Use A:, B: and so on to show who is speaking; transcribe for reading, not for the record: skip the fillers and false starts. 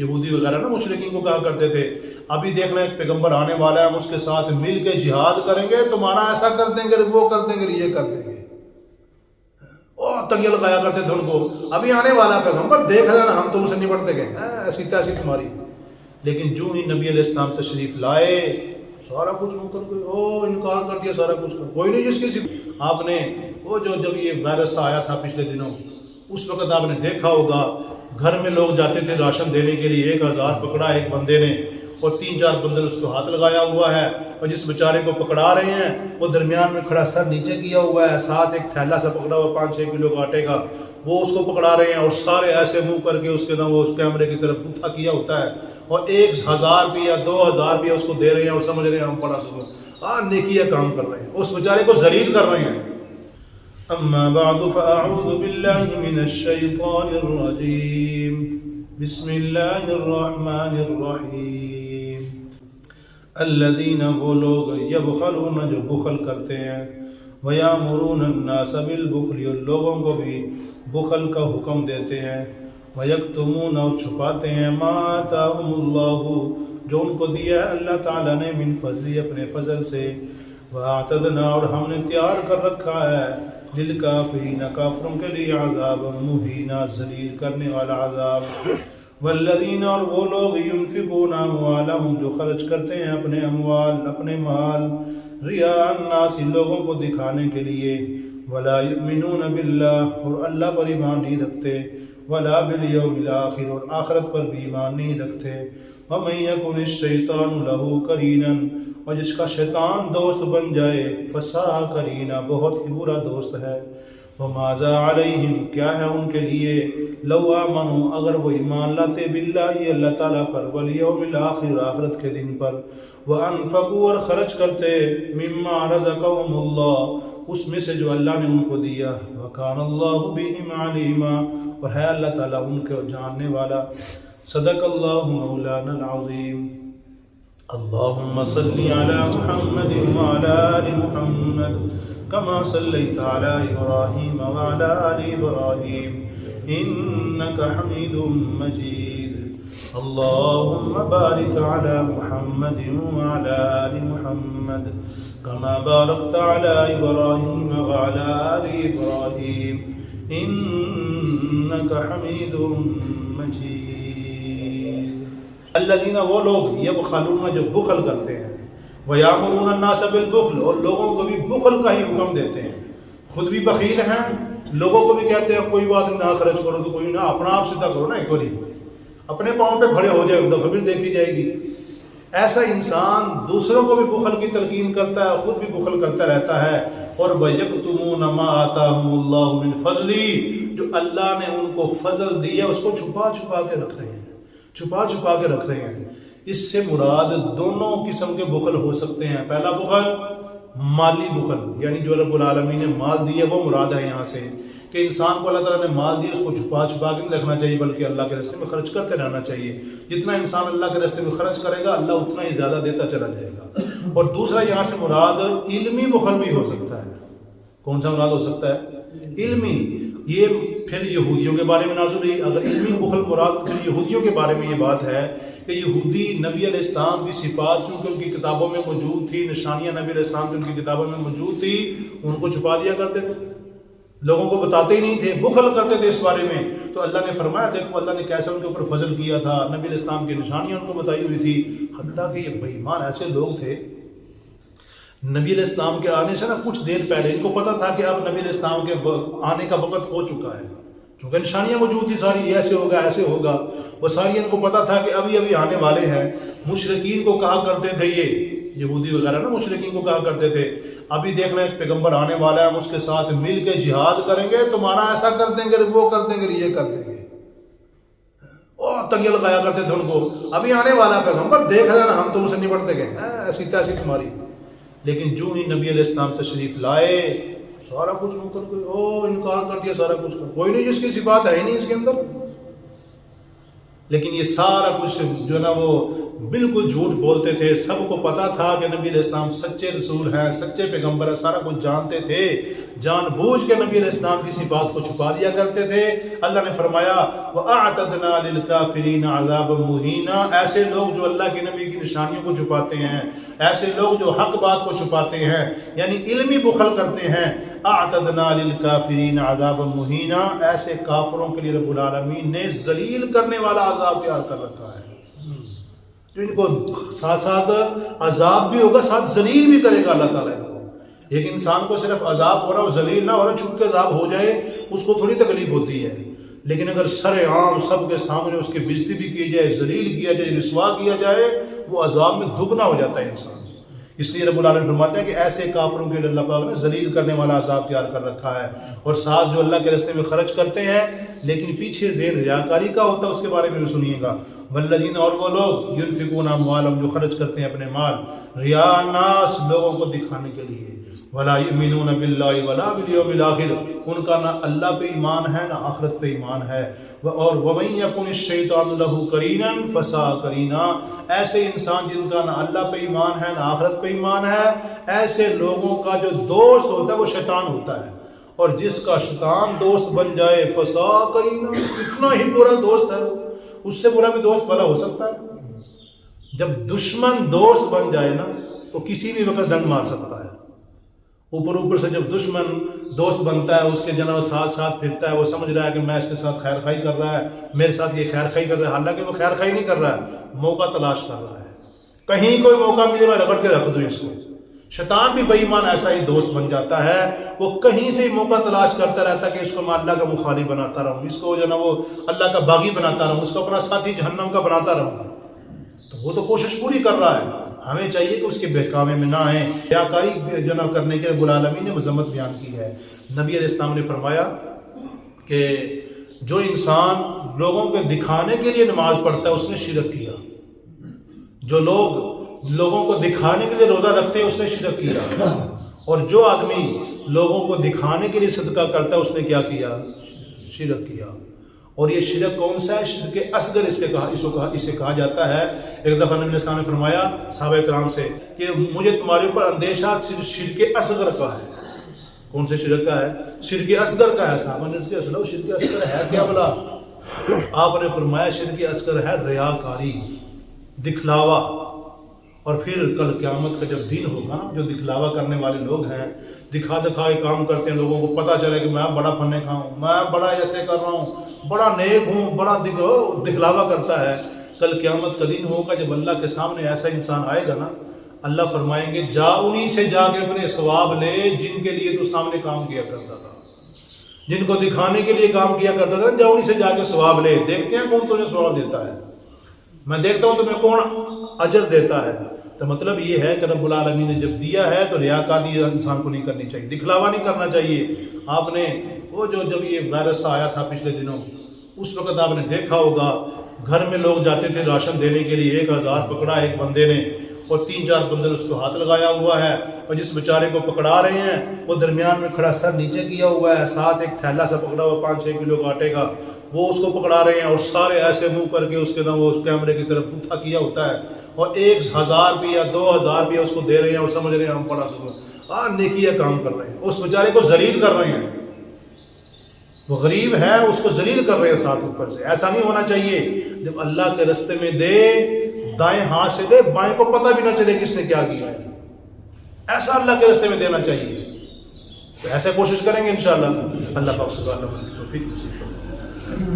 A: یہودی وغیرہ نا مشرکین کو کہا کرتے تھے ابھی دیکھنا ایک پیغمبر آنے والا ہے، ہم اس کے ساتھ مل کے جہاد کریں گے، تمہارا ایسا کر دیں گے، وہ کر دیں گے، یہ کر دیں گے، اور تڑیہ لگایا کرتے تھے ان کو، ابھی آنے والا پیغمبر دیکھ لینا ہم تم سے نپٹتے گئے، ایسی تیسی تمہاری۔ لیکن جو ہی نبی علیہ السلام تشریف لائے سارا کچھ منکر کوئی انکار کر دیا، سارا کچھ کوئی نہیں جس کی صرف آپ نے وہ جب یہ وائرس آیا تھا پچھلے دنوں، اس وقت آپ نے دیکھا ہوگا گھر میں لوگ جاتے تھے راشن دینے کے لیے، 1000 پکڑا ایک بندے نے اور 3-4 بندے نے اس کو ہاتھ لگایا ہوا ہے، اور جس بیچارے کو پکڑا رہے ہیں وہ درمیان میں کھڑا سر نیچے کیا ہوا ہے، ساتھ ایک تھیلا سا پکڑا ہوا 5-6 کلو کا آٹے کا، وہ اس کو پکڑا رہے ہیں اور سارے ایسے منہ کر کے اس کے وہ اس کیمرے کی طرف بوتھا کیا ہوتا ہے، اور 1000 روپیہ 2000 روپیہ اس کو دے رہے ہیں اور سمجھ رہے ہیں ہم بڑا نیکی کا کام کر رہے ہیں، اس بیچارے کو ذلیل کر رہے ہیں۔ اما بعد فاعوذ باللہ من الشیطان الرجیم، بسم اللہ الرحمن الرحیم۔ الذین وہ لوگ یبخلون جو بخل کرتے ہیں، ویامرون الناس بالبخل اور لوگوں کو بھی بخل کا حکم دیتے ہیں، ویکتمون اور چھپاتے ہیں ما آتاہم اللہ جو ان کو دیا ہے اللہ تعالیٰ نے من فضل اپنے فضل سے، واعتدنا اور ہم نے تیار کر رکھا ہے للکافرین کافروں کے لیے عذاب مہینا ذلیل کرنے والا عذاب۔ والذین اور وہ لوگ ينفقون اموالهم جو خرچ کرتے ہیں اپنے اموال اپنے مال ریا الناس لوگوں کو دکھانے کے لیے، ولا یؤمنون باللہ اور اللہ پر ایمان نہیں رکھتے، ولا بالیوم الاخر اور آخرت پر بھی ایمان نہیں رکھتے، ومن یکن الشیطان له قرینا اور جس کا شیطان دوست بن جائے، فساء قرینا بہت ہی برا دوست ہے، وماذا علیہم کیا ہے ان کے لیے، لو آمنوا اگر وہ ایمان لاتے باللہ اللہ تعالیٰ پر، والیوم الاخر آخرت کے دن پر، وانفقوا اور خرچ کرتے مما رزقهم اللہ اس میں سے جو اللہ نے ان کو دیا، وکان اللہ بہم علیما اور ہے اللہ تعالیٰ ان کو جاننے والا۔ صدق اللہ مولانا العظیم۔ اللہم صلی علی محمد وعلی آل محمد کما صلیت علی ابراہیم وعلی آل ابراہیم انک حمید مجید۔ اللہم بارک علی محمد وعلی آل محمد کما بارکت علی ابراہیم وعلی آل ابراہیم انک حمید مجید۔ الذین وہ لوگ یبخلون جو بخل کرتے ہیں، ویامرون الناس بالبخل اور لوگوں کو بھی بخل کا ہی حکم دیتے ہیں، خود بھی بخیل ہیں، لوگوں کو بھی کہتے ہیں کوئی بات نہ خرچ کرو تو کوئی نہ، اپنا آپ سیدھا کرو نا، ایک باری اپنے پاؤں پہ کھڑے ہو جائے، ایک دفعہ بھی دیکھی جائے گی۔ ایسا انسان دوسروں کو بھی بخل کی تلقین کرتا ہے، خود بھی بخل کرتا رہتا ہے، اور وَيَكْتُمُونَ مَا آتَاهُمُ اللَّهُ مِنْ فَضْلِهِ جو اللہ نے ان کو فضل دیا اس کو چھپا چھپا کے رکھ رہے ہیں، چھپا چھپا کے رکھ رہے ہیں۔ اس سے مراد دونوں قسم کے بخل ہو سکتے ہیں۔ پہلا بخل مالی بخل، یعنی جو رب العالمین نے مال دیا وہ مراد ہے یہاں سے، کہ انسان کو اللہ تعالیٰ نے مال دیا اس کو چھپا چھپا کے نہیں رکھنا چاہیے، بلکہ اللہ کے راستے میں خرچ کرتے رہنا چاہیے۔ جتنا انسان اللہ کے راستے میں خرچ کرے گا اللہ اتنا ہی زیادہ دیتا چلا جائے گا۔ اور دوسرا یہاں سے مراد علمی بخل بھی ہو سکتا ہے۔ کون سا مراد ہو سکتا ہے؟ علمی۔ یہ پھر یہودیوں کے بارے میں نازل ہوئی۔ اگر علمی بخل مراد پھر یہودیوں کے بارے میں یہ بات ہے کہ یہودی نبی علیہ السلام کی صفات چونکہ ان کی کتابوں میں موجود تھی، نشانیاں نبی علیہ السلام کی ان کی کتابوں میں موجود تھی، ان کو چھپا دیا کرتے تھے، لوگوں کو بتاتے ہی نہیں تھے، بخل کرتے تھے اس بارے میں۔ تو اللہ نے فرمایا دیکھو اللہ نے کیسے ان کے اوپر فضل کیا تھا، نبی علیہ السلام کی نشانیاں ان کو بتائی ہوئی تھی، حتیٰ کہ یہ بے ایمان ایسے لوگ تھے، نبی علیہ السلام کے آنے سے نا کچھ دیر پہلے ان کو پتا تھا کہ اب نبی علیہ السلام کے آنے کا وقت ہو چکا ہے، چونکہ نشانیاں موجود تھی ساری، ایسے ہوگا ایسے ہوگا، وہ ساری ان کو پتا تھا کہ ابھی ابھی آنے والے ہیں۔ مشرکین کو کہا کرتے تھے، یہ یہودی وغیرہ نا مشرکین کو کہا کرتے تھے ابھی دیکھنا ایک پیغمبر آنے والا ہے، ہم اس کے ساتھ مل کے جہاد کریں گے، تمہارا ایسا کر دیں گے، وہ کر دیں گے، یہ کر دیں گے، اور تڑیہ لگایا کرتے تھے ان کو، ابھی آنے والا پیغمبر دیکھ لینا ہم تم سے نپٹتے گئے، ایسی تیسی تمہاری۔ لیکن جو ہی نبی علیہ السلام تشریف لائے سارا کچھ منکر کوئی انکار کر دیا، سارا کچھ کوئی نہیں جس کی صفات ہے ہی نہیں اس کے اندر، لیکن یہ سارا کچھ جو نا وہ بالکل جھوٹ بولتے تھے. سب کو پتا تھا کہ نبی علیہ السلام سچے رسول ہیں, سچے پیغمبر ہیں, سارا کچھ جانتے تھے. جان بوجھ کے نبی علیہ السلام کی صفات کو چھپا دیا کرتے تھے. اللہ نے فرمایا وَأَعْتَدْنَا لِلْكَافِرِينَ عَذَابًا مُهِينًا. ایسے لوگ جو اللہ کے نبی کی نشانیوں کو چھپاتے ہیں, ایسے لوگ جو حق بات کو چھپاتے ہیں, یعنی علمی بخل کرتے ہیں, اعتدنا للکافرین عذابا مہینا, ایسے کافروں کے لیے رب العالمین نے ذلیل کرنے والا عذاب تیار کر رکھا ہے. جو ان کو ساتھ ساتھ عذاب بھی ہوگا, ساتھ ذلیل بھی کرے گا اللہ تعالیٰ ان کو. ایک انسان کو صرف عذاب ہو رہا ہو, ذلیل نہ ہو رہا, چھپ کے عذاب ہو جائے, اس کو تھوڑی تکلیف ہوتی ہے. لیکن اگر سر عام سب کے سامنے اس کی بےزتی بھی کی جائے, ذلیل کیا جائے, رسوا کیا جائے, وہ عذاب میں دگنا ہو جاتا ہے انسان. اس لیے رب العالمین فرماتے ہیں کہ ایسے کافروں کے لیے اللہ تعالیٰ نے ذلیل کرنے والا عذاب تیار کر رکھا ہے. اور ساتھ جو اللہ کے راستے میں خرچ کرتے ہیں لیکن پیچھے ذہن ریاکاری کا ہوتا ہے, اس کے بارے میں بھی سنیے گا. والذین, اور وہ لوگ, ينفقون اموالهم, جو خرچ کرتے ہیں اپنے مال, ریا الناس, لوگوں کو دکھانے کے لیے, ولا یؤمنون باللہ ولا بالیوم الاخر, ان کا نہ اللہ پہ ایمان ہے نہ آخرت پہ ایمان ہے. اور ومن یکن الشیطان له قرینا فساء قرینا, ایسے انسان جن کا نہ اللہ پہ ایمان ہے نہ آخرت پہ ایمان ہے, ایسے لوگوں کا جو دوست ہوتا ہے وہ شیطان ہوتا ہے. اور جس کا شیطان دوست بن جائے, فساء قرینا, اتنا ہی برا دوست ہے, اس سے برا بھی دوست بھلا ہو سکتا ہے. جب دشمن دوست بن جائے نا تو کسی بھی وقت ڈنگ مار سکتا ہے. اوپر سے جب دشمن دوست بنتا ہے, اس کے جناب ساتھ ساتھ پھرتا ہے, وہ سمجھ رہا ہے کہ میں اس کے ساتھ خیر خواہی کر رہا ہے, میرے ساتھ یہ خیر خواہی کر رہا ہے, حالانکہ وہ خیر خواہی نہیں کر رہا ہے, موقع تلاش کر رہا ہے. کہیں کوئی موقع ملے میں رگڑ کے رکھ دوں اس کو. شیطان بھی بے ایمان ایسا ہی دوست بن جاتا ہے, وہ کہیں سے موقع تلاش کرتا رہتا ہے کہ اس کو میں اللہ کا مخالف بناتا رہوں, اس کو جو نا وہ اللہ کا باغی بناتا رہوں, اس کو اپنا ساتھی جہنم کا بناتا رہوں. تو وہ تو کوشش پوری کر رہا ہے, ہمیں چاہیے کہ اس کے بہکاوے میں نہ آئیں. ریاکاری جو نہ کرنے کے رب العالمین نے مذمت بیان کی ہے. نبی علیہ السلام نے فرمایا کہ جو انسان لوگوں کے دکھانے کے لیے نماز پڑھتا ہے اس نے شرک کیا. جو لوگوں کو دکھانے کے لیے روزہ رکھتے ہیں اس نے شرک کیا. اور جو آدمی لوگوں کو دکھانے کے لیے صدقہ کرتا ہے اس نے کیا کیا, شرک کیا. اور یہ شرک کون سا ہے؟ شرک اصغر اسے کہا جاتا ہے. ایک دفعہ نبی علیہ السلام نے فرمایا صحابہ کرام سے کہ مجھے تمہارے اوپر اندیشہ شرک اصغر کا ہے. کون سے شرک کا ہے؟ شرک اصغر کا ہے. صحابہ نے کہا شرک اصغر ہے کیا بلا؟ آپ نے فرمایا شرک اصغر ہے ریاکاری, دکھلاوا. اور پھر کل قیامت کا جب دن ہوگا نا, جو دکھلاوا کرنے والے لوگ ہیں, دکھا کے کام کرتے ہیں, لوگوں کو پتہ چلے کہ میں بڑا فن خواہ ہوں, میں بڑا ایسے کر رہا ہوں, بڑا نیک ہوں, بڑا دکھلاوا کرتا ہے. کل قیامت کا دن ہوگا جب اللہ کے سامنے ایسا انسان آئے گا نا, اللہ فرمائیں گے جا انہی سے جا کے اپنے ثواب لے جن کے لیے تو سامنے کام کیا کرتا تھا, جن کو دکھانے کے لیے کام کیا کرتا تھا, جا انہی سے جا کے ثواب لے. دیکھتے ہیں کون تجھے ثواب دیتا ہے, میں دیکھتا ہوں تمہیں کون اجر دیتا ہے. تو مطلب یہ ہے کہ رب العالمین نے جب دیا ہے تو ریاکاری انسان کو نہیں کرنی چاہیے, دکھلاوا نہیں کرنا چاہیے. آپ نے وہ جب یہ وائرس آیا تھا پچھلے دنوں, اس وقت آپ نے دیکھا ہوگا گھر میں لوگ جاتے تھے راشن دینے کے لیے, 1000 پکڑا ایک بندے نے, اور 3-4 بندے نے اس کو ہاتھ لگایا ہوا ہے, اور جس بیچارے کو پکڑا رہے ہیں وہ درمیان میں کھڑا سر نیچے کیا ہوا ہے, ساتھ ایک تھیلا سا پکڑا ہوا 5-6 کلو آٹے کا, وہ اس کو پکڑا رہے ہیں, اور سارے ایسے منہ کر کے اس کے وہ کیمرے کی طرف پوتھا کیا ہوتا ہے, اور 1000 روپیہ 2000 روپیہ اس کو دے رہے ہیں, اور سمجھ رہے ہیں ہم بڑا نیکیہ کام کر رہے ہیں. اس بیچارے کو ذلیل کر رہے ہیں, وہ غریب ہے اس کو ذلیل کر رہے ہیں ساتھ اوپر سے. ایسا نہیں ہونا چاہیے. جب اللہ کے راستے میں دے, دائیں ہاتھ سے دے, بائیں کو پتہ بھی نہ چلے کس نے کیا کیا ہے. ایسا اللہ کے راستے میں دینا چاہیے. تو ایسے کوشش کریں گے انشاءاللہ. اللہ پاک سبحانہ و تعالی توفیق نصیب فرمائے.